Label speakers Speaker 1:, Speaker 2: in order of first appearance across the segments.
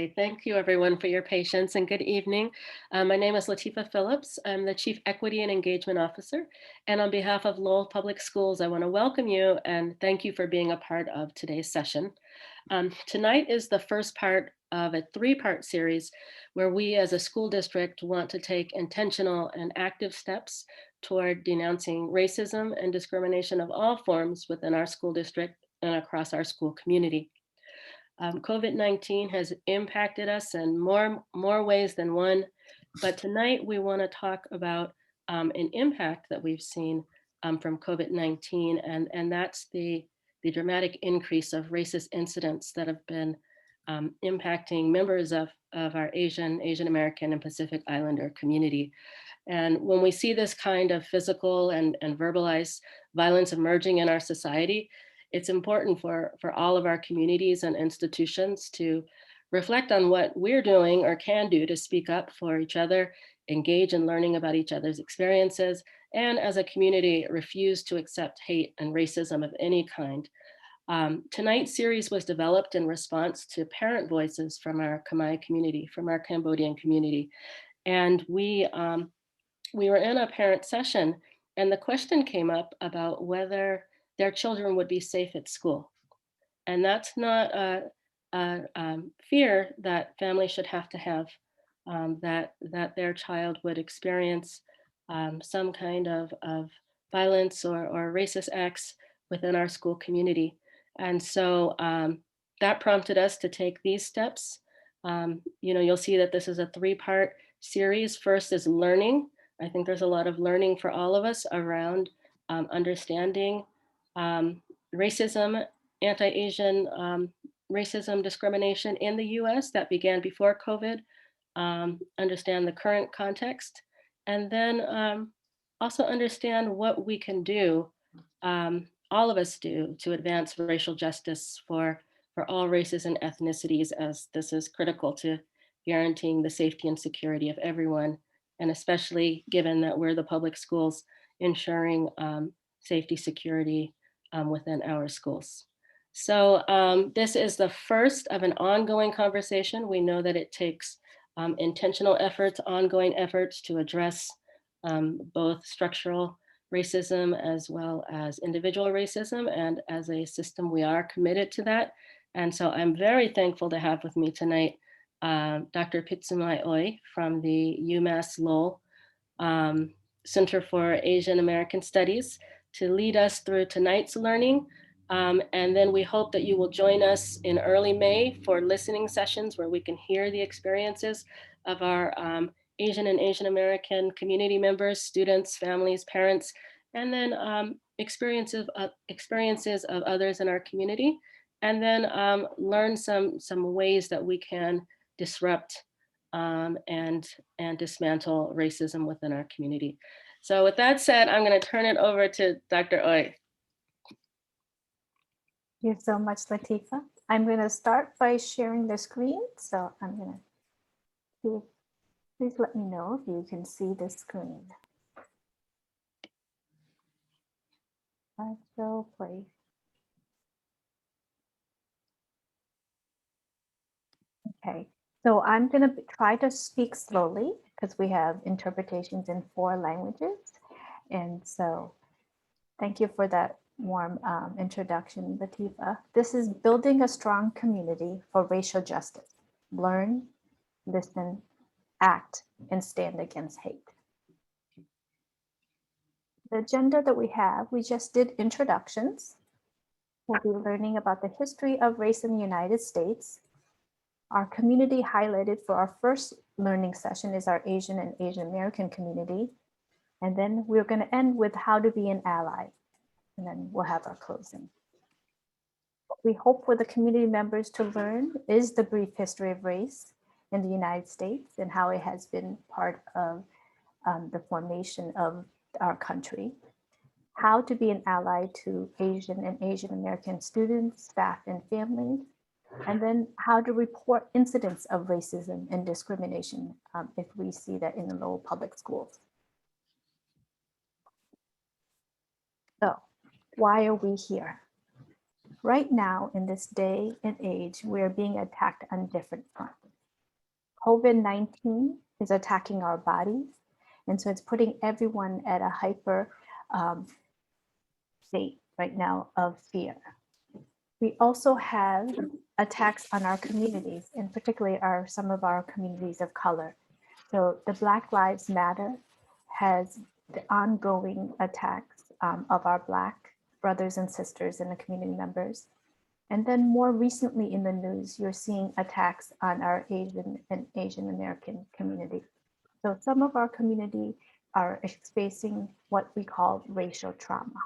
Speaker 1: Thank you everyone for your patience and good evening. My name is Latifa Phillips. I'm the Chief Equity and Engagement Officer. And on behalf of Lowell Public Schools, I want to welcome you and thank you for being a part of today's session. Tonight is the first part of a three-part series where we as a school district want to take intentional and active steps toward denouncing racism and discrimination of all forms within our school district and across our school community. COVID-19 has impacted us in more ways than one, but tonight we want to talk about an impact that we've seen from COVID-19, and that's the dramatic increase of racist incidents that have been impacting members of our Asian American, and Pacific Islander community. And when we see this kind of physical and verbalized violence emerging in our society, it's important for all of our communities and institutions to reflect on what we're doing or can do to speak up for each other, engage in learning about each other's experiences, and as a community, refuse to accept hate and racism of any kind. Tonight's series was developed in response to parent voices from our Khmer community, from our Cambodian community. And we were in a parent session and the question came up about whether their children would be safe at school. And that's not a fear that families should have to have, that their child would experience some kind of violence or racist acts within our school community. And so that prompted us to take these steps. You'll see that this is a three-part series. First is learning. I think there's a lot of learning for all of us around understanding racism, anti-Asian racism, discrimination in the US that began before COVID, understand the current context, and then also understand what we can do, all of us do, to advance racial justice for all races and ethnicities, as this is critical to guaranteeing the safety and security of everyone, and especially given that we're the public schools ensuring safety, security within our schools. So this is the first of an ongoing conversation. We know that it takes intentional efforts, ongoing efforts to address both structural racism as well as individual racism. And as a system, we are committed to that. And so I'm very thankful to have with me tonight Dr. Pitsumai Oy from the UMass Lowell Center for Asian American Studies to lead us through tonight's learning. And then we hope that you will join us in early May for listening sessions where we can hear the experiences of our Asian and Asian American community members, students, families, parents, and then experiences of others in our community. And then learn some ways that we can disrupt and dismantle racism within our community. So with that said, I'm going to turn it over to Dr. Oy.
Speaker 2: Thank you so much, Latifa. I'm going to start by sharing the screen. So I'm going to, please let me know if you can see the screen. Slideshow, play. Okay, so I'm going to try to speak slowly because we have interpretations in 4 languages. And so thank you for that warm introduction, Latifa. This is building a strong community for racial justice. Learn, listen, act, and stand against hate. The agenda that we have, we just did introductions. We'll be learning about the history of race in the United States. Our community highlighted for our first learning session is our Asian and Asian American community. And then we're going to end with how to be an ally. And then we'll have our closing. What we hope for the community members to learn is the brief history of race in the United States and how it has been part of the formation of our country. How to be an ally to Asian and Asian American students, staff, and families. And then how to report incidents of racism and discrimination if we see that in the Lowell public schools. So why are we here? Right now in this day and age, we're being attacked on different fronts. COVID-19 is attacking our bodies. And so it's putting everyone at a hyper um, state right now of fear. We also have attacks on our communities, and particularly some of our communities of color. So the Black Lives Matter has the ongoing attacks of our Black brothers and sisters and the community members. And then more recently in the news, you're seeing attacks on our Asian and Asian American community. So some of our community are facing what we call racial trauma.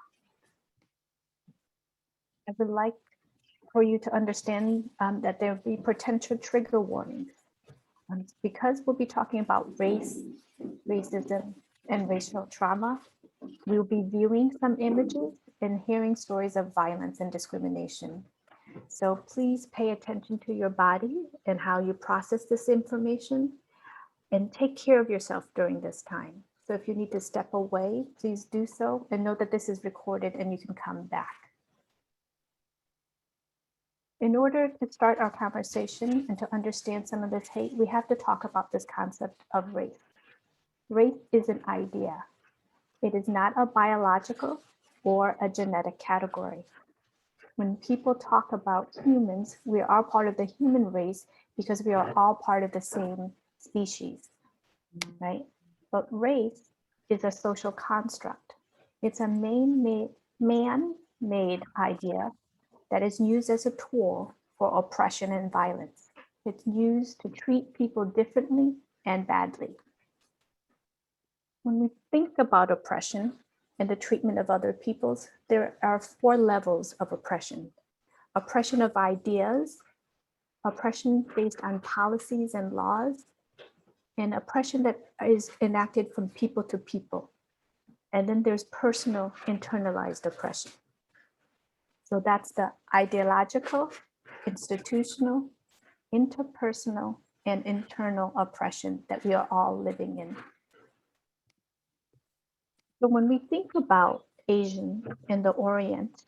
Speaker 2: I would like for you to understand that there will be potential trigger warnings. Because we'll be talking about race, racism, and racial trauma, we'll be viewing some images and hearing stories of violence and discrimination. So please pay attention to your body and how you process this information, and take care of yourself during this time. So if you need to step away, please do so, and know that this is recorded and you can come back. In order to start our conversation and to understand some of this hate, we have to talk about this concept of race. Race is an idea. It is not a biological or a genetic category. When people talk about humans, we are all part of the human race because we are all part of the same species, right? But race is a social construct. It's a man-made idea that is used as a tool for oppression and violence. It's used to treat people differently and badly. When we think about oppression and the treatment of other peoples, there are 4 levels of oppression. Oppression of ideas, oppression based on policies and laws, and oppression that is enacted from people to people. And then there's personal internalized oppression. So that's the ideological, institutional, interpersonal, and internal oppression that we are all living in. So when we think about Asian and the Orient,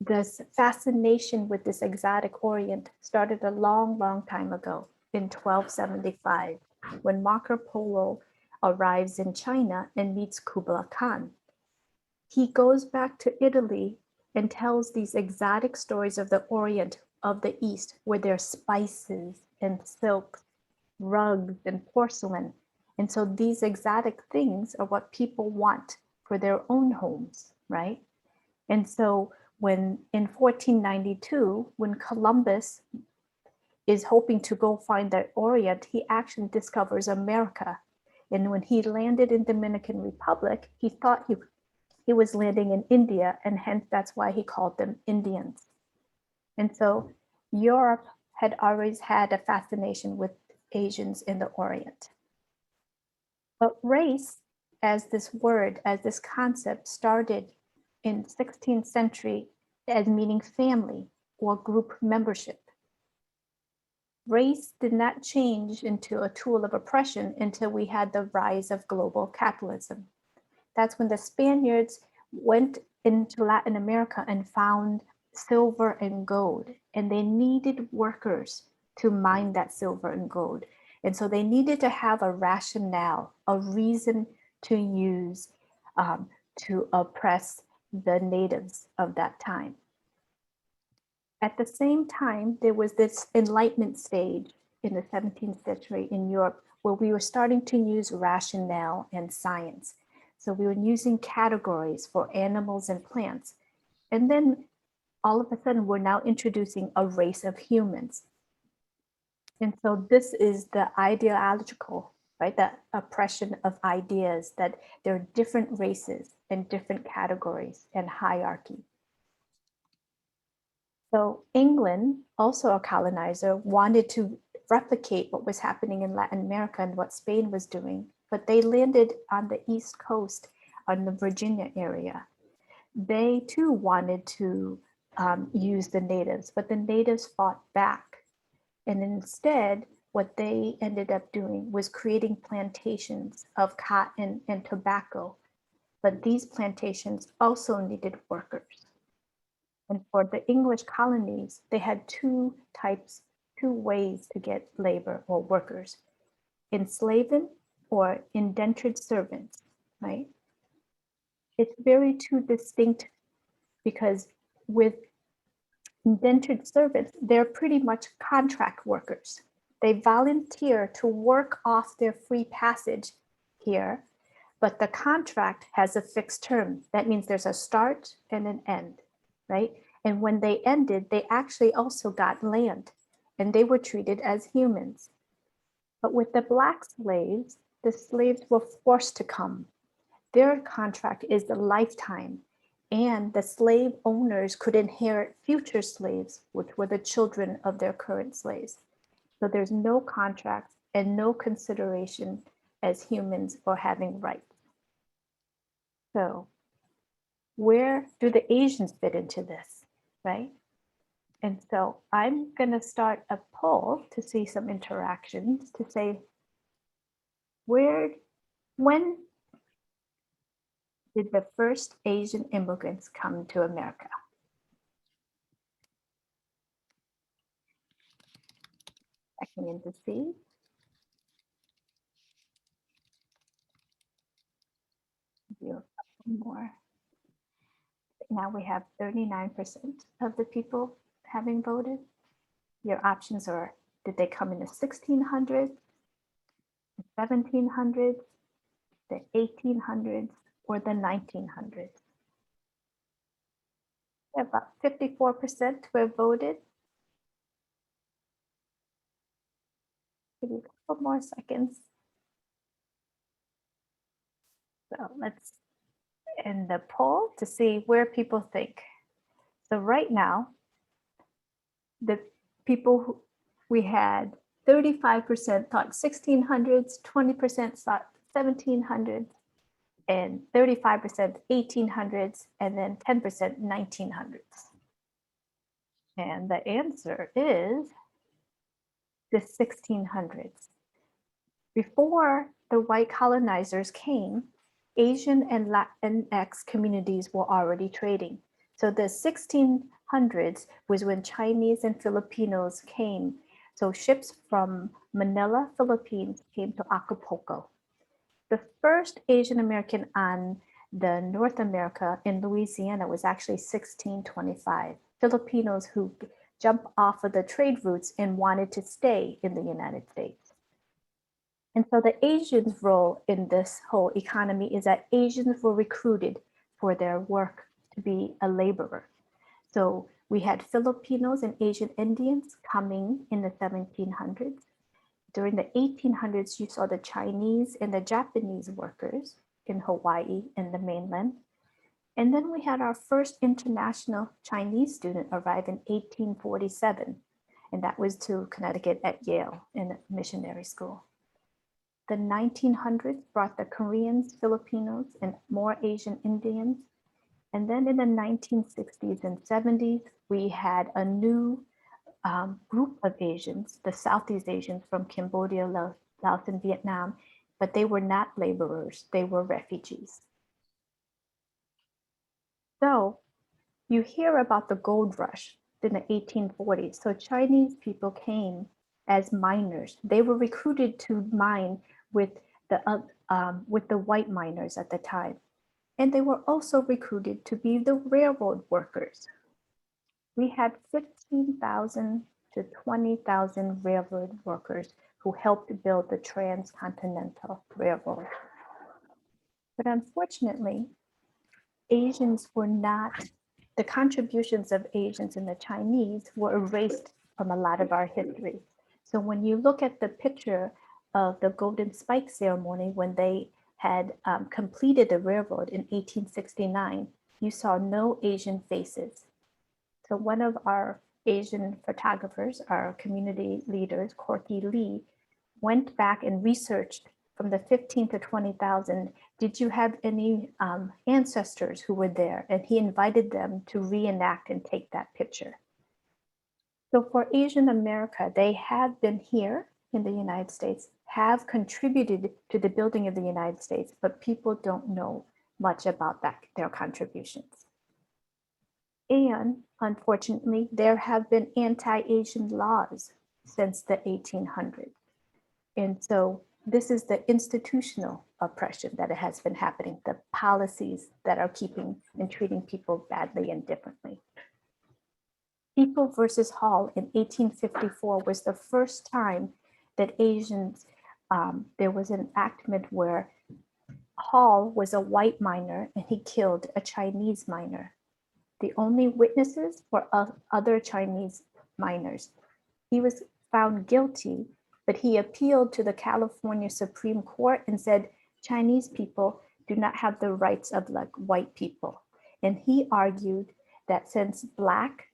Speaker 2: this fascination with this exotic Orient started a long, long time ago in 1275, when Marco Polo arrives in China and meets Kublai Khan. He goes back to Italy and tells these exotic stories of the Orient, of the East, where there's spices and silks, rugs and porcelain. And so these exotic things are what people want for their own homes, right? And so when in 1492, when Columbus is hoping to go find the Orient, he actually discovers America. And when he landed in Dominican Republic, he thought he was landing in India, and hence that's why he called them Indians. And so Europe had always had a fascination with Asians in the Orient. But race, as this word, as this concept, started in 16th century as meaning family or group membership. Race did not change into a tool of oppression until we had the rise of global capitalism. That's when the Spaniards went into Latin America and found silver and gold, and they needed workers to mine that silver and gold. And so they needed to have a rationale, a reason to use to oppress the natives of that time. At the same time, there was this Enlightenment stage in the 17th century in Europe where we were starting to use rationale and science. So we were using categories for animals and plants. And then all of a sudden, we're now introducing a race of humans. And so this is the ideological, right? The oppression of ideas, that there are different races and different categories and hierarchy. So England, also a colonizer, wanted to replicate what was happening in Latin America and what Spain was doing, but they landed on the East Coast on the Virginia area. They too wanted to use the natives, but the natives fought back. And instead, what they ended up doing was creating plantations of cotton and tobacco. But these plantations also needed workers. And for the English colonies, they had two ways to get labor or workers. enslaving or indentured servants, right? It's very two distinct because with indentured servants, they're pretty much contract workers. They volunteer to work off their free passage here, but the contract has a fixed term. That means there's a start and an end, right? And when they ended, they actually also got land and they were treated as humans. But with the Black slaves, the slaves were forced to come. Their contract is a lifetime, and the slave owners could inherit future slaves, which were the children of their current slaves. So there's no contract and no consideration as humans or having rights. So where do the Asians fit into this, right? And so I'm going to start a poll to see some interactions to say, when did the first Asian immigrants come to America? Checking in to see. Do a couple more. Now we have 39% of the people having voted. Your options are, did they come in the 1600s, the 1700s, the 1800s, or the 1900s? About 54% who have voted. Give you a couple more seconds. So let's end the poll to see where people think. So right now, the people who we had 35% thought 1600s, 20% thought 1700s, and 35% 1800s, and then 10% 1900s. And the answer is the 1600s. Before the white colonizers came, Asian and Latinx communities were already trading. So the 1600s was when Chinese and Filipinos came. So ships from Manila, Philippines came to Acapulco. The first Asian American on the North America in Louisiana was actually 1625. Filipinos who jumped off of the trade routes and wanted to stay in the United States. And so the Asians' role in this whole economy is that Asians were recruited for their work to be a laborer. So we had Filipinos and Asian Indians coming in the 1700s. During the 1800s, you saw the Chinese and the Japanese workers in Hawaii and the mainland. And then we had our first international Chinese student arrive in 1847, and that was to Connecticut at Yale in a missionary school. The 1900s brought the Koreans, Filipinos, and more Asian Indians. And then in the 1960s and 70s, we had a new group of Asians, the Southeast Asians from Cambodia, Laos, and Vietnam, but they were not laborers, they were refugees. So you hear about the gold rush in the 1840s. So Chinese people came as miners. They were recruited to mine with the white miners at the time. And they were also recruited to be the railroad workers. We had 15,000 to 20,000 railroad workers who helped build the Transcontinental Railroad. But unfortunately, Asians were not, the contributions of Asians and the Chinese were erased from a lot of our history. So when you look at the picture of the Golden Spike ceremony, when they had completed the railroad in 1869, you saw no Asian faces. So one of our Asian photographers, our community leaders, Corky Lee, went back and researched from the 15 to 20,000, did you have any ancestors who were there? And he invited them to reenact and take that picture. So for Asian America, they have been here in the United States, have contributed to the building of the United States, but people don't know much about their contributions. And unfortunately, there have been anti-Asian laws since the 1800s. And so this is the institutional oppression that it has been happening, the policies that are keeping and treating people badly and differently. People versus Hall in 1854 was the first time that Asians, there was an enactment where Hall was a white miner and he killed a Chinese miner. The only witnesses were other Chinese miners. He was found guilty, but he appealed to the California Supreme Court and said, Chinese people do not have the rights of like white people. And he argued that since Black,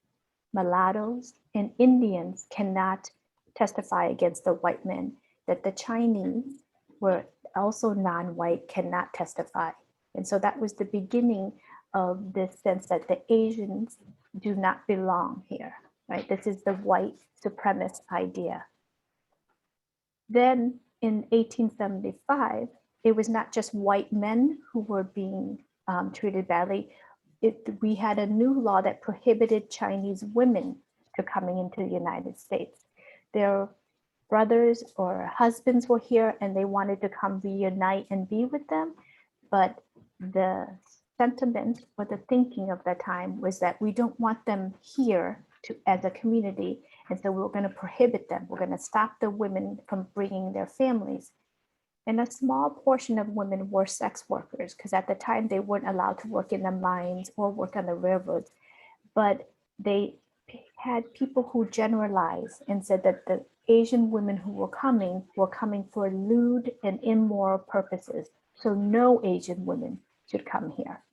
Speaker 2: mulattoes, and Indians cannot testify against the white men, that the Chinese were also non-white cannot testify. And so that was the beginning of this sense that the Asians do not belong here, right? This is the white supremacist idea. Then in 1875, it was not just white men who were being treated badly. We had a new law that prohibited Chinese women to coming into the United States. Their brothers or husbands were here and they wanted to come reunite and be with them. But the sentiment or the thinking of the time was that we don't want them here as a community. And so we're going to prohibit them. We're going to stop the women from bringing their families. And a small portion of women were sex workers because at the time they weren't allowed to work in the mines or work on the railroads. But they had people who generalized and said that the Asian women who were coming for lewd and immoral purposes. So no Asian women should come here.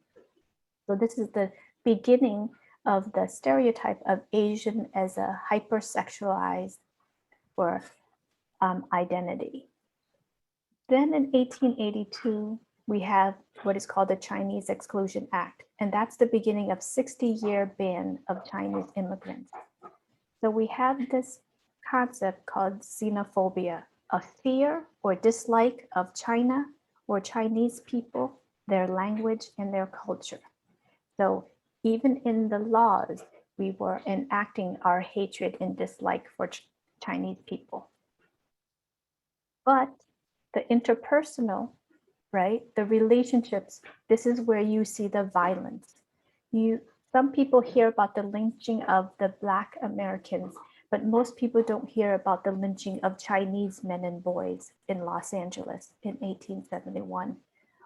Speaker 2: So this is the beginning of the stereotype of Asian as a hypersexualized or identity. Then in 1882, we have what is called the Chinese Exclusion Act, and that's the beginning of 60-year ban of Chinese immigrants. So we have this concept called xenophobia, a fear or dislike of China or Chinese people, their language and their culture. So even in the laws, we were enacting our hatred and dislike for Chinese people. But the interpersonal, right, the relationships, this is where you see the violence. Some people hear about the lynching of the Black Americans, but most people don't hear about the lynching of Chinese men and boys in Los Angeles in 1871,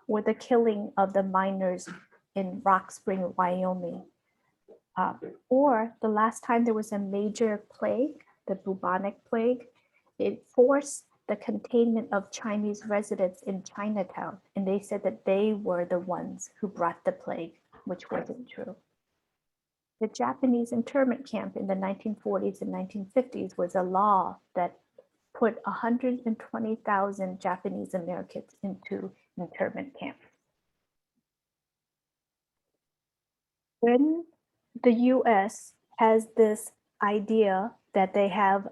Speaker 2: or the killing of the miners in Rock Spring, Wyoming. Or the last time there was a major plague, the bubonic plague, it forced the containment of Chinese residents in Chinatown. And they said that they were the ones who brought the plague, which wasn't true. The Japanese internment camp in the 1940s and 1950s was a law that put 120,000 Japanese Americans into internment camps. When the US has this idea that they have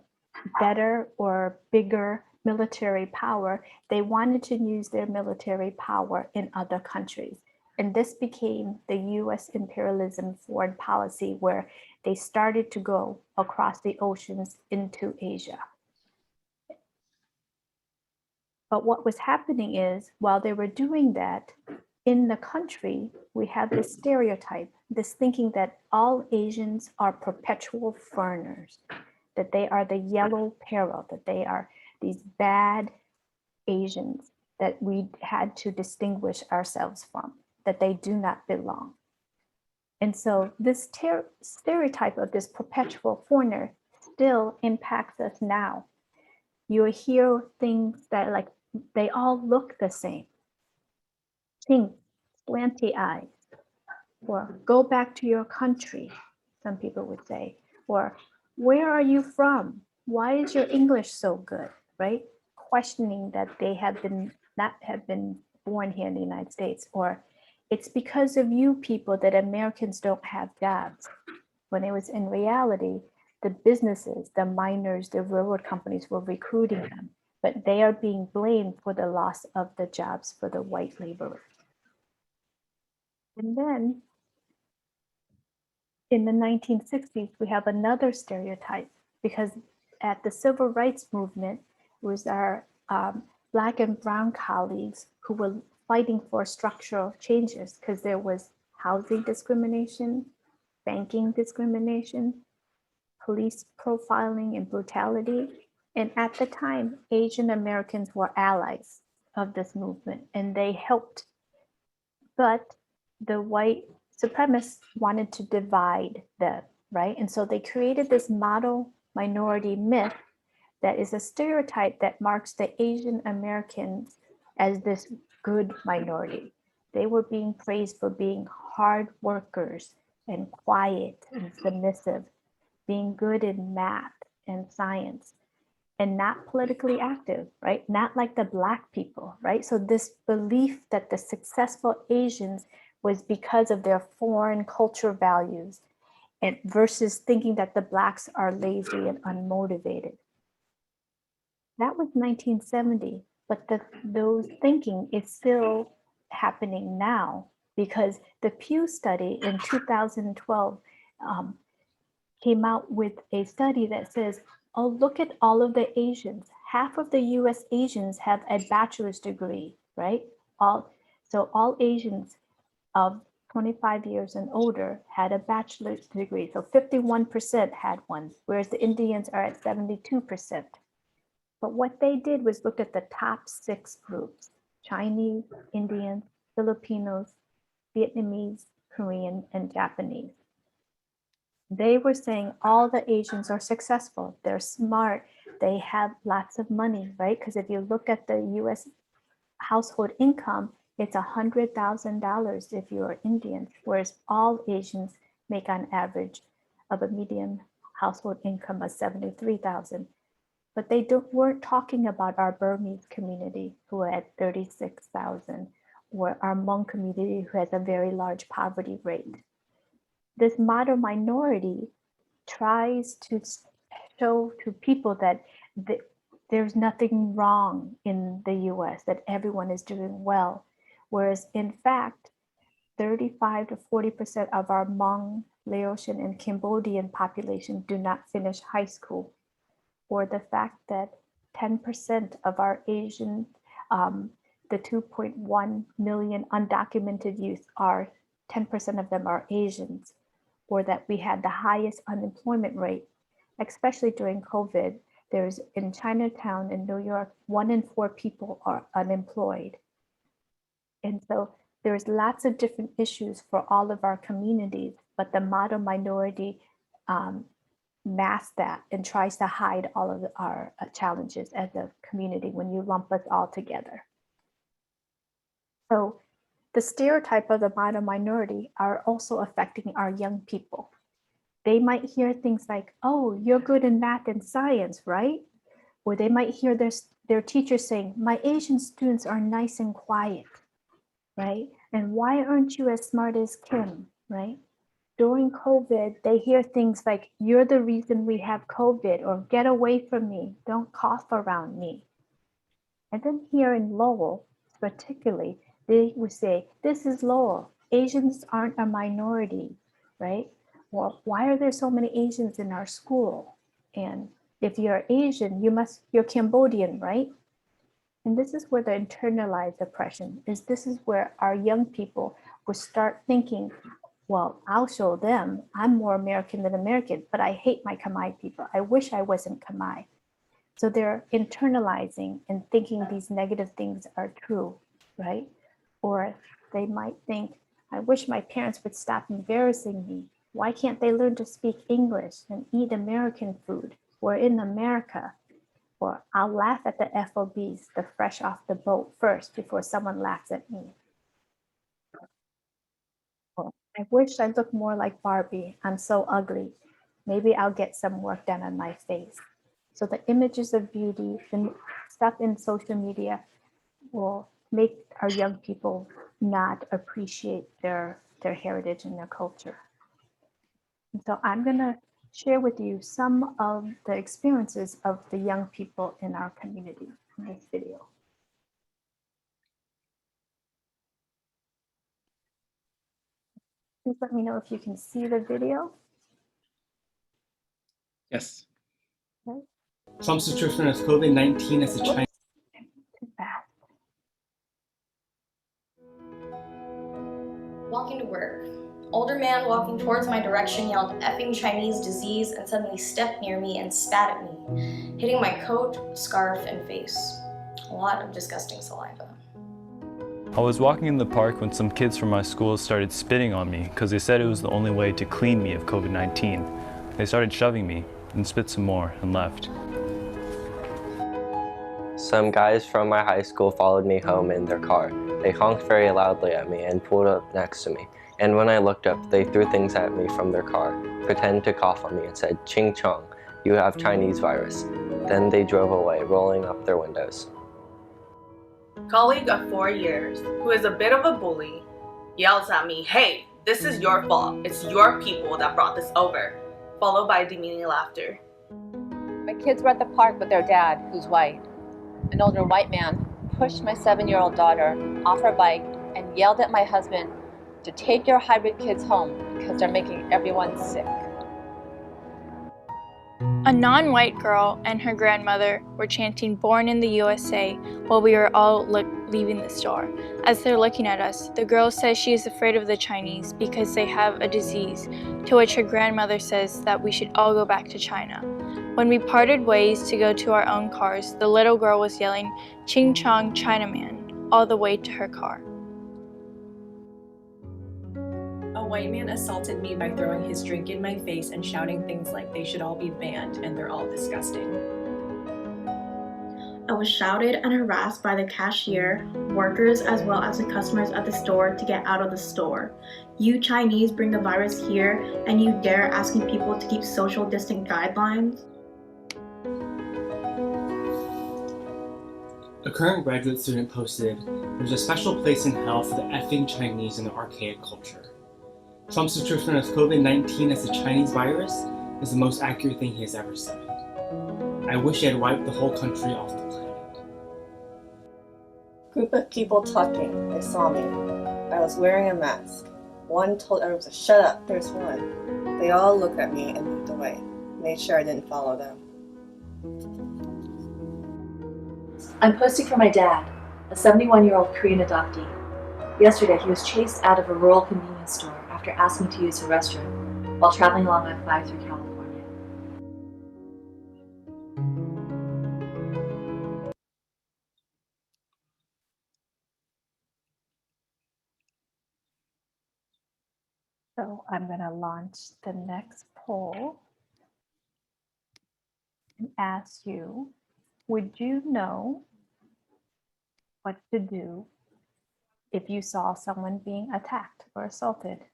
Speaker 2: better or bigger military power, they wanted to use their military power in other countries. And this became the US imperialism foreign policy, where they started to go across the oceans into Asia. But what was happening is, while they were doing that, in the country, we have this stereotype, this thinking that all Asians are perpetual foreigners, that they are the yellow peril, that they are these bad Asians that we had to distinguish ourselves from, that they do not belong. And so this stereotype of this perpetual foreigner still impacts us now. You hear things that like, they all look the same. Think, slanty eyes, or go back to your country, some people would say, or where are you from? Why is your English so good, right? Questioning that they have not have been born here in the United States, or it's because of you people that Americans don't have jobs. When it was in reality, the businesses, the miners, the railroad companies were recruiting them, but they are being blamed for the loss of the jobs for the white laborers. And then in the 1960s, we have another stereotype, because at the civil rights movement was our Black and brown colleagues who were fighting for structural changes because there was housing discrimination, banking discrimination, police profiling and brutality. And at the time, Asian Americans were allies of this movement and they helped. But the white supremacists wanted to divide them, right? And so they created this model minority myth that is a stereotype that marks the Asian Americans as this good minority. They were being praised for being hard workers and quiet and submissive, being good in math and science, and not politically active, right? Not like the Black people, right? So this belief that the successful Asians was because of their foreign culture values and versus thinking that the Blacks are lazy and unmotivated. That was 1970, but those thinking is still happening now because the Pew study in 2012 came out with a study that says, oh, look at all of the Asians. Half of the US Asians have a bachelor's degree, right? So all Asians of 25 years and older had a bachelor's degree. So 51% had one, whereas the Indians are at 72%. But what they did was look at the top 6 groups: Chinese, Indians, Filipinos, Vietnamese, Korean, and Japanese. They were saying all the Asians are successful, they're smart, they have lots of money, right? Because if you look at the US household income, it's $100,000 if you're Indian, whereas all Asians make on average of a median household income of 73,000. But they weren't talking about our Burmese community who are at 36,000, or our Hmong community who has a very large poverty rate. This model minority tries to show to people that there's nothing wrong in the US, that everyone is doing well. Whereas in fact, 35 to 40% of our Hmong, Laotian, and Cambodian population do not finish high school. Or the fact that 10% of our Asian, the 2.1 million undocumented youth are, 10% of them are Asians, or that we had the highest unemployment rate, especially during COVID. There's in Chinatown in New York, 1 in 4 people are unemployed. And so there's lots of different issues for all of our communities, but the model minority masks that and tries to hide all of our challenges as a community when you lump us all together. So the stereotype of the model minority are also affecting our young people. They might hear things like, oh, you're good in math and science, right? Or they might hear their teachers saying, my Asian students are nice and quiet, right? And why aren't you as smart as Kim, right? During COVID, they hear things like, you're the reason we have COVID, or get away from me, don't cough around me. And then here in Lowell, particularly, they would say, this is Lowell, Asians aren't a minority, right? Well, why are there so many Asians in our school? And if you're Asian, you're Cambodian, right? And this is where the internalized oppression is. This is where our young people will start thinking, well, I'll show them I'm more American than American, but I hate my Khmer people. I wish I wasn't Khmer. So they're internalizing and thinking these negative things are true, right? Or they might think, I wish my parents would stop embarrassing me. Why can't they learn to speak English and eat American food? We're in America. Or I'll laugh at the FOBs, the fresh off the boat first before someone laughs at me. I wish I looked more like Barbie. I'm so ugly. Maybe I'll get some work done on my face. So the images of beauty and stuff in social media will make our young people not appreciate their heritage and their culture. And so I'm gonna share with you some of the experiences of the young people in our community in this video. Please let me know if you can see the video.
Speaker 3: Yes.
Speaker 2: Okay.
Speaker 3: Some situation of COVID-19 as a Chinese.
Speaker 2: Too fast.
Speaker 3: work. Older man walking towards my direction yelled effing Chinese disease and suddenly stepped near me and spat at me, hitting my coat, scarf, and face. A lot of disgusting saliva.
Speaker 4: I was walking in the park when some kids from my school started spitting on me because they said it was the only way to clean me of COVID-19. They started shoving me, and spit some more, and left.
Speaker 5: Some guys from my high school followed me home in their car. They honked very loudly at me and pulled up next to me. And when I looked up, they threw things at me from their car, pretended to cough on me and said, "Ching chong, you have Chinese virus." Then they drove away, rolling up their windows.
Speaker 6: Colleague of 4 years, who is a bit of a bully, yells at me, "Hey, this is your fault. It's your people that brought this over," followed by demeaning laughter.
Speaker 7: My kids were at the park with their dad, who's white. An older white man pushed my 7-year-old daughter off her bike and yelled at my husband to take your hybrid kids home because they're making everyone sick.
Speaker 8: A non-white girl and her grandmother were chanting "Born in the USA" while we were all leaving the store. As they're looking at us, the girl says she is afraid of the Chinese because they have a disease, to which her grandmother says that we should all go back to China. When we parted ways to go to our own cars, the little girl was yelling "Ching Chong Chinaman" all the way to her car.
Speaker 9: A white man assaulted me by throwing his drink in my face and shouting things like they should all be banned and they're all disgusting.
Speaker 10: I was shouted and harassed by the cashier, workers, as well as the customers at the store to get out of the store. "You Chinese bring the virus here, and you dare asking people to keep social distance guidelines?"
Speaker 11: A current graduate student posted, "There's a special place in hell for the effing Chinese in the archaic culture." Trump's description of COVID-19 as a Chinese virus is the most accurate thing he has ever said. I wish he had wiped the whole country off the planet.
Speaker 12: Group of people talking. They saw me. I was wearing a mask. One told everyone to shut up, there's one. They all looked at me and moved away. Made sure I didn't follow them.
Speaker 13: I'm posting for my dad, a 71-year-old Korean adoptee. Yesterday, he was chased out of a rural convenience store after asking to use a restroom while traveling along I-5 through California.
Speaker 2: So I'm going to launch the next poll and ask you, would you know what to do if you saw someone being attacked or assaulted?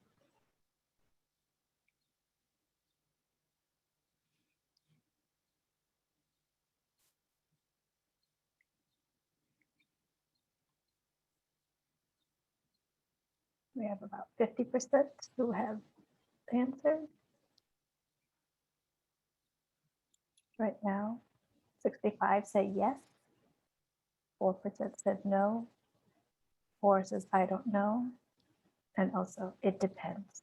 Speaker 2: We have about 50% who have answered. Right now, 65 say yes, 4% said no, 4 says I don't know, and also it depends.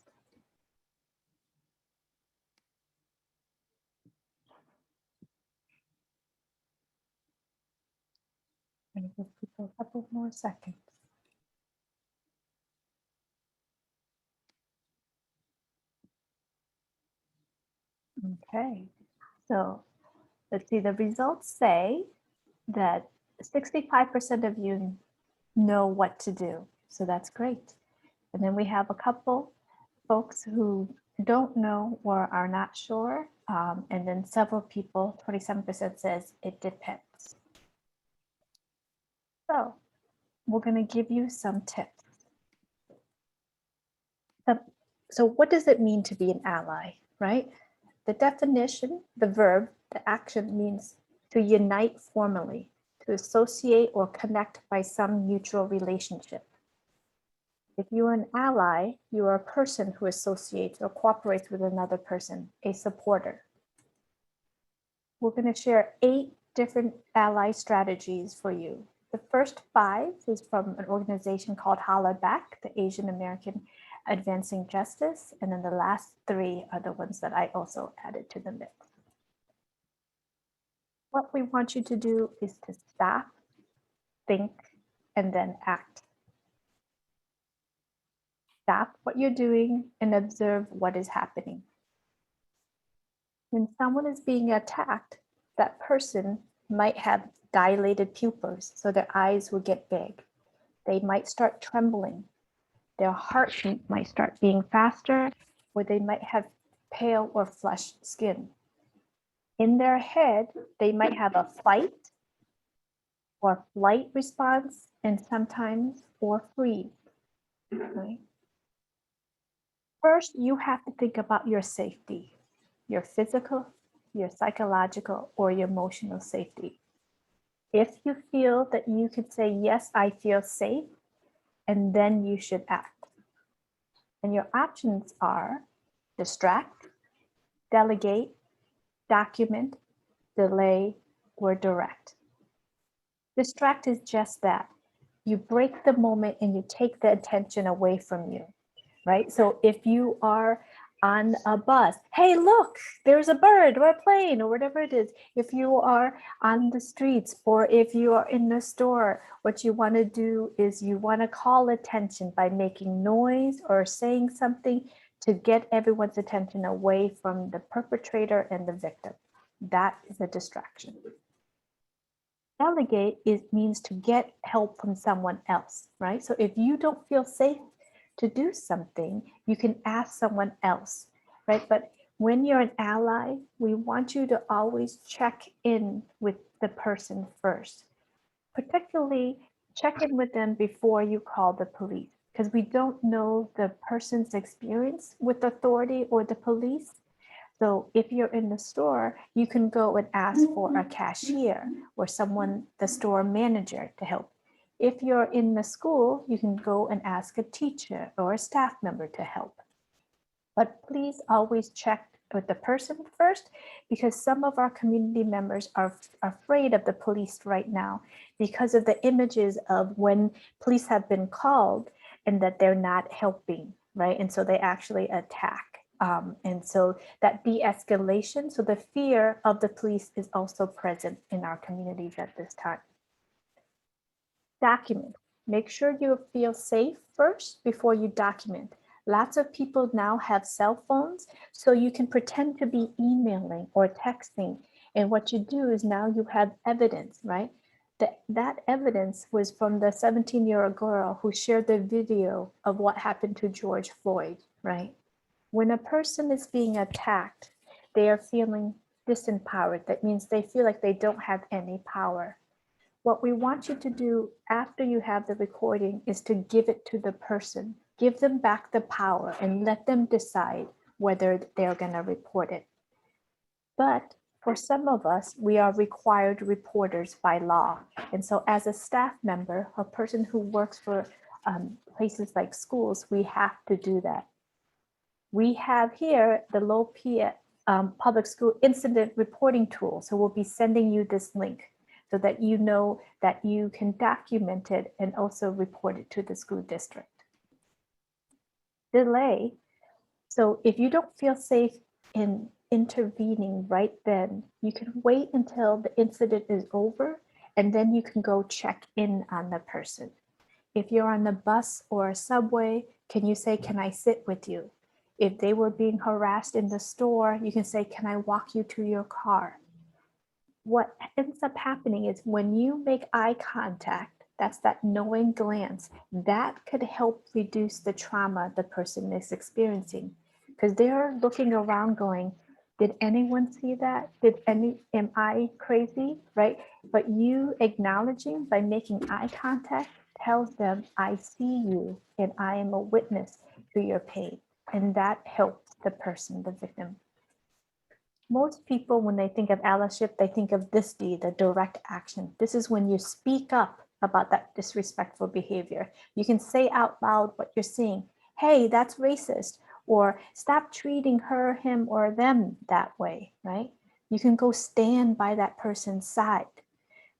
Speaker 2: I'm going to give people a couple more seconds. Okay, so let's see, the results say that 65% of you know what to do. So that's great. And then we have a couple folks who don't know or are not sure. And then several people, 27% says it depends. So we're going to give you some tips. So what does it mean to be an ally, right? The definition, the verb, the action means to unite formally, to associate or connect by some mutual relationship. If you are an ally, you are a person who associates or cooperates with another person, a supporter. We're going to share 8 different ally strategies for you. The first 5 is from an organization called Holla Back, the Asian American Advancing Justice. And then the last 3 are the ones that I also added to the mix. What we want you to do is to stop, think, and then act. Stop what you're doing and observe what is happening. When someone is being attacked, that person might have dilated pupils, so their eyes will get big. They might start trembling. Their heartbeat might start being faster, or they might have pale or flushed skin. In their head, they might have a fight or flight response, and sometimes or freeze. Right? First, you have to think about your safety, your physical, your psychological, or your emotional safety. If you feel that you could say, yes, I feel safe, and then you should act. And your options are distract, delegate, document, delay, or direct. Distract is just that. You break the moment and you take the attention away from you, right? So if you are on a bus, hey, look, there's a bird or a plane or whatever it is. If you are on the streets or if you are in the store, what you want to do is you want to call attention by making noise or saying something to get everyone's attention away from the perpetrator and the victim. That is a distraction. Delegate means to get help from someone else, right? So if you don't feel safe to do something, you can ask someone else, right? But when you're an ally, we want you to always check in with the person first. Particularly check in with them before you call the police, because we don't know the person's experience with authority or the police. So if you're in the store, you can go and ask for a cashier or someone, the store manager, to help. If you're in the school, you can go and ask a teacher or a staff member to help. But please always check with the person first, because some of our community members are afraid of the police right now because of the images of when police have been called and that they're not helping, right? And so they actually attack. And so that de-escalation, so the fear of the police is also present in our communities at this time. Document. Make sure you feel safe first before you document. Lots of people now have cell phones, so you can pretend to be emailing or texting. And what you do is now you have evidence, right? That evidence was from the 17-year-old girl who shared the video of what happened to George Floyd, right? When a person is being attacked, they are feeling disempowered. That means they feel like they don't have any power. What we want you to do after you have the recording is to give it to the person. Give them back the power and let them decide whether they're going to report it. But for some of us, we are required reporters by law. And so as a staff member, a person who works for places like schools, we have to do that. We have here the Lowell Public School Incident Reporting Tool. So we'll be sending you this link so that you know that you can document it and also report it to the school district. Delay. So if you don't feel safe in intervening right then, you can wait until the incident is over and then you can go check in on the person. If you're on the bus or a subway, can you say, can I sit with you? If they were being harassed in the store, you can say, can I walk you to your car? What ends up happening is when you make eye contact, that's that knowing glance, that could help reduce the trauma the person is experiencing. Because they're looking around going, did anyone see that? Am I crazy, right? But you acknowledging by making eye contact tells them, I see you and I am a witness to your pain. And that helps the person, the victim. Most people, when they think of allyship, they think of this D, the direct action. This is when you speak up about that disrespectful behavior. You can say out loud what you're seeing. Hey, that's racist. Or stop treating her, him, or them that way, right? You can go stand by that person's side.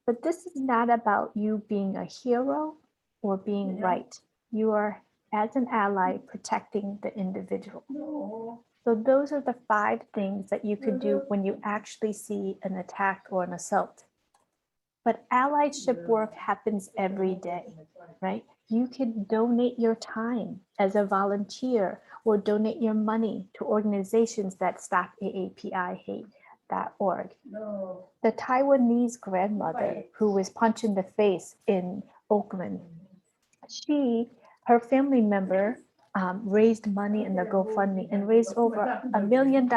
Speaker 2: But this is not about you being a hero or being right. You are, as an ally, protecting the individual. So those are the 5 things that you could do when you actually see an attack or an assault. But allyship work happens every day, right? You can donate your time as a volunteer or donate your money to organizations that stop AAPI hate.org. No. The Taiwanese grandmother who was punched in the face in Oakland, her family member raised money in the GoFundMe and raised over $1 million.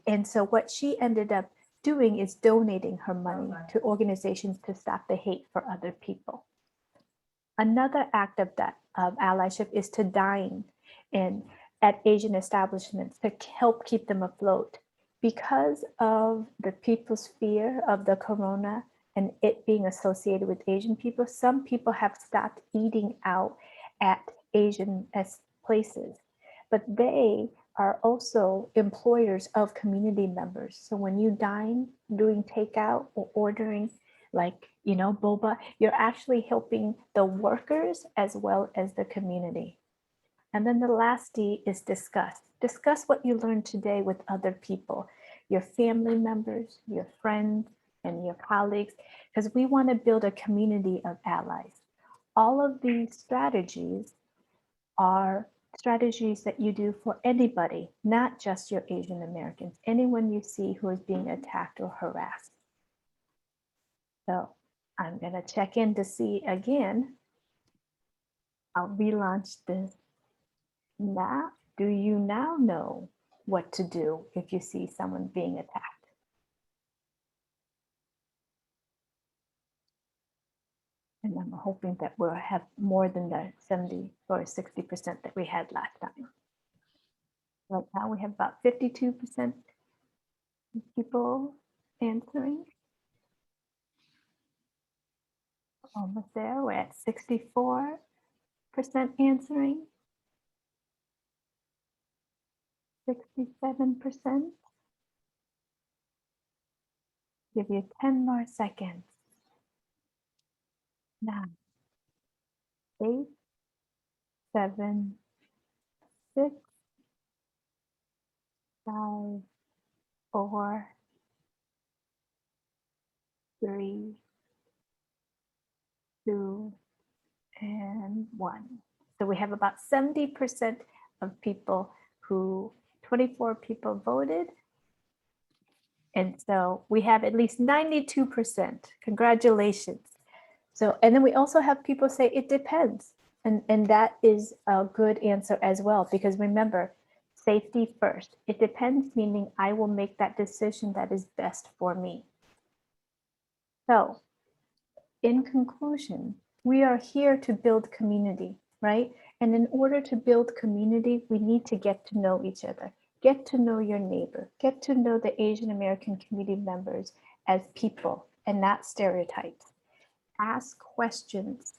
Speaker 2: And so what she ended up doing is donating her money to organizations to stop the hate for other people. Another act of that allyship is to dine at Asian establishments to help keep them afloat. Because of the people's fear of the corona and it being associated with Asian people, some people have stopped eating out at Asian places, but they are also employers of community members. So when you dine doing takeout or ordering boba, you're actually helping the workers as well as the community. And then the last D is discuss. Discuss what you learned today with other people, your family members, your friends, and your colleagues, because we want to build a community of allies. All of these strategies are strategies that you do for anybody, not just your Asian Americans, anyone you see who is being attacked or harassed. So I'm going to check in to see again. I'll relaunch this now. Do you now know what to do if you see someone being attacked? And I'm hoping that we'll have more than the 70 or 60% that we had last time. Right now we have about 52% people answering. Almost there, we're at 64% answering. 67%. Give you 10 more seconds. 9, 8, 7, 6, 5, 4, 3, 2, and 1. So we have about 70% of people 24 people voted. And so we have at least 92%. Congratulations. So, and then we also have people say it depends. And that is a good answer as well, because remember, safety first. It depends, meaning I will make that decision that is best for me. So in conclusion, we are here to build community, right? And in order to build community, we need to get to know each other. Get to know your neighbor. Get to know the Asian American community members as people and not stereotypes. Ask questions.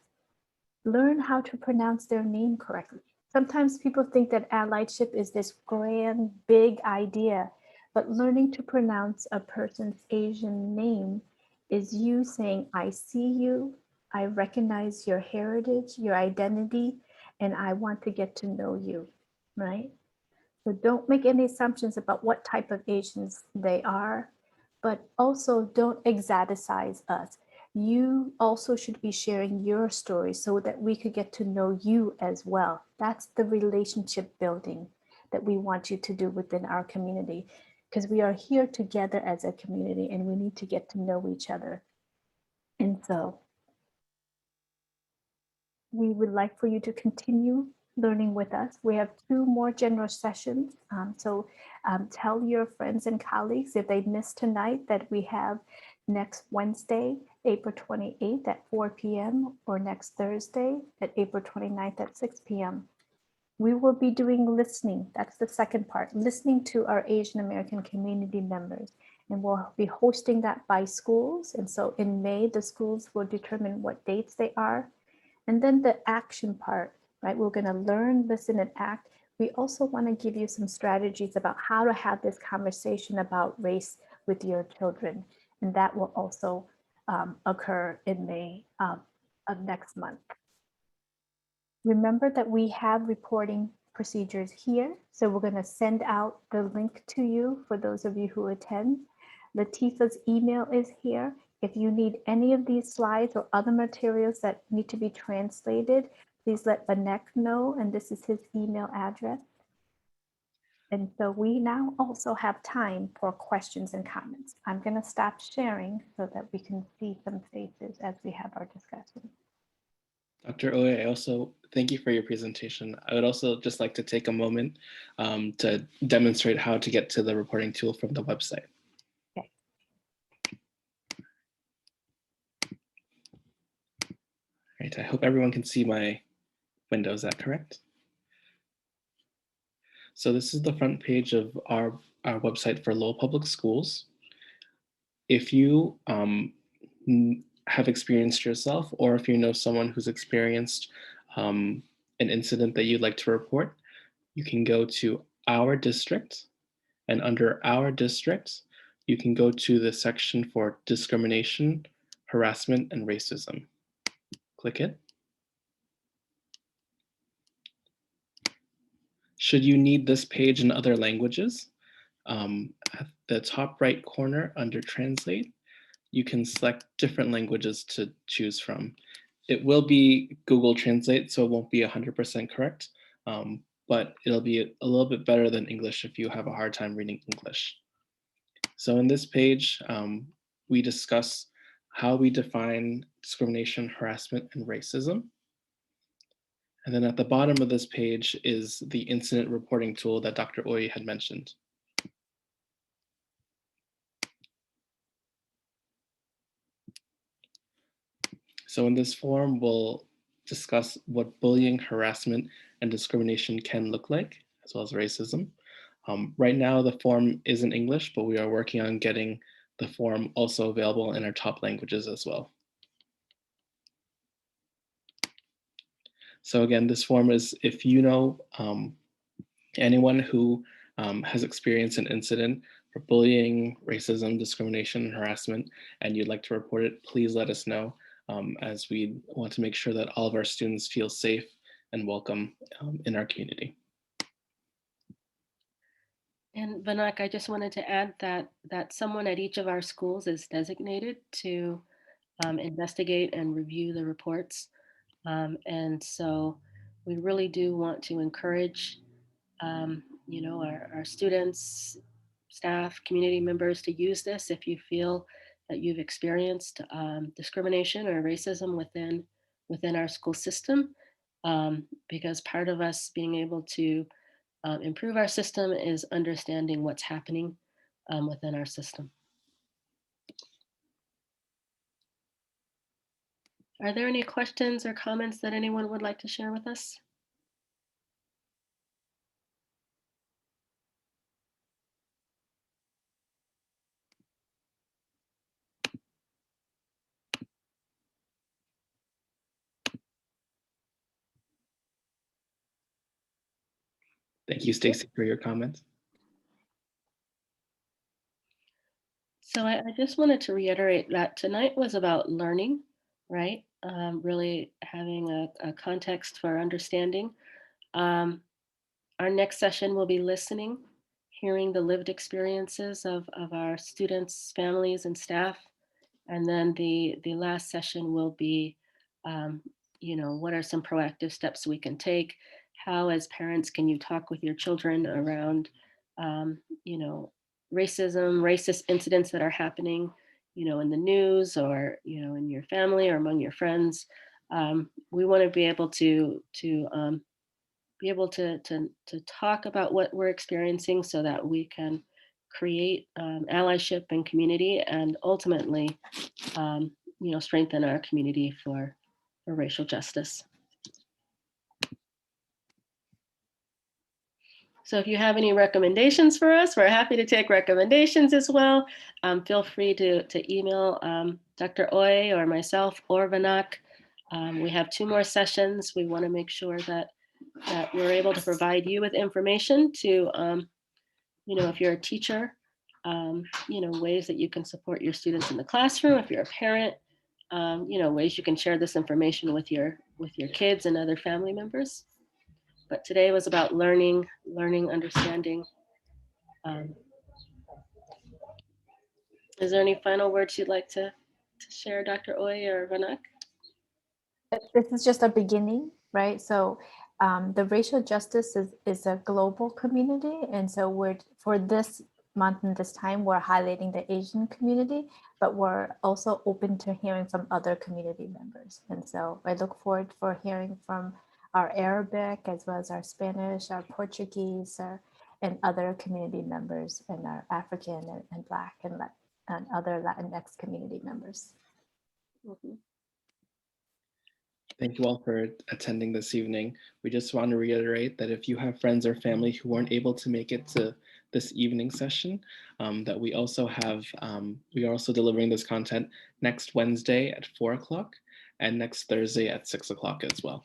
Speaker 2: Learn how to pronounce their name correctly. Sometimes people think that allyship is this grand, big idea, but learning to pronounce a person's Asian name is you saying, I see you, I recognize your heritage, your identity, and I want to get to know you, right? So don't make any assumptions about what type of Asians they are, but also don't exoticize us. You also should be sharing your story so that we could get to know you as well. That's the relationship building that we want you to do within our community, because we are here together as a community and we need to get to know each other. And so we would like for you to continue learning with us. We have 2 more general sessions. Tell your friends and colleagues if they missed tonight that we have next Wednesday, April 28th at 4 p.m. or next Thursday at April 29th at 6 p.m. We will be doing listening. That's the second part, listening to our Asian American community members. And we'll be hosting that by schools. And so in May, the schools will determine what dates they are. And then the action part, right? We're going to learn, listen, and act. We also want to give you some strategies about how to have this conversation about race with your children. And that will also occur in May of next month. Remember that we have reporting procedures here. So we're going to send out the link to you for those of you who attend. Latifah's email is here. If you need any of these slides or other materials that need to be translated, please let Vanek know, and this is his email address. And so we now also have time for questions and comments. I'm going to stop sharing so that we can see some faces as we have our discussion.
Speaker 14: Dr. Oye, I also thank you for your presentation. I would also just like to take a moment to demonstrate how to get to the reporting tool from the website.
Speaker 2: Okay.
Speaker 14: All right, I hope everyone can see my window, is that correct? So this is the front page of our website for Lowell Public Schools. If you have experienced yourself, or if you know someone who's experienced an incident that you'd like to report, you can go to Our District, and under Our District, you can go to the section for discrimination, harassment, and racism. Click it. Should you need this page in other languages, at the top right corner under Translate, you can select different languages to choose from. It will be Google Translate, so it won't be 100% correct, but it'll be a little bit better than English if you have a hard time reading English. So in this page, we discuss how we define discrimination, harassment, and racism. And then at the bottom of this page is the incident reporting tool that Dr. Oye had mentioned. So in this forum, we'll discuss what bullying, harassment, and discrimination can look like, as well as racism. Right now, the form is in English, but we are working on getting the form also available in our top languages as well. So again, this form is if you know anyone who has experienced an incident for bullying, racism, discrimination, and harassment, and you'd like to report it, please let us know, as we want to make sure that all of our students feel safe and welcome in our community.
Speaker 1: And Vanak, I just wanted to add that someone at each of our schools is designated to investigate and review the reports. And so we really do want to encourage our students, staff, community members to use this if you feel that you've experienced discrimination or racism within our school system, because part of us being able to improve our system is understanding what's happening within our system. Are there any questions or comments that anyone would like to share with us?
Speaker 14: Thank you, Stacy, for your comments.
Speaker 1: So I just wanted to reiterate that tonight was about learning, right? Really having a context for understanding. Our next session will be listening, hearing the lived experiences of our students, families, and staff. And then the last session will be, what are some proactive steps we can take? How, as parents, can you talk with your children around, racism, racist incidents that are happening, in the news or, in your family or among your friends? We want to be able to talk about what we're experiencing so that we can create allyship and community, and ultimately, strengthen our community for racial justice. So if you have any recommendations for us, we're happy to take recommendations as well. Feel free to email Dr. Oye or myself or Vanak. We have 2 more sessions. We want to make sure that we're able to provide you with information to, if you're a teacher, ways that you can support your students in the classroom. If you're a parent, ways you can share this information with your kids and other family members. But today was about learning, understanding. Is there any final words you'd like to to share, Dr. Oy or Ranak?
Speaker 2: This is just a beginning, right? So the racial justice is a global community. And so for this month and this time, we're highlighting the Asian community, but we're also open to hearing from other community members. And so I look forward for hearing from our Arabic, as well as our Spanish, our Portuguese, and other community members, and our African and Black and other Latinx community members.
Speaker 1: Mm-hmm.
Speaker 14: Thank you all for attending this evening. We just want to reiterate that if you have friends or family who weren't able to make it to this evening session, that we are also delivering this content next Wednesday at 4 o'clock and next Thursday at 6 o'clock as well.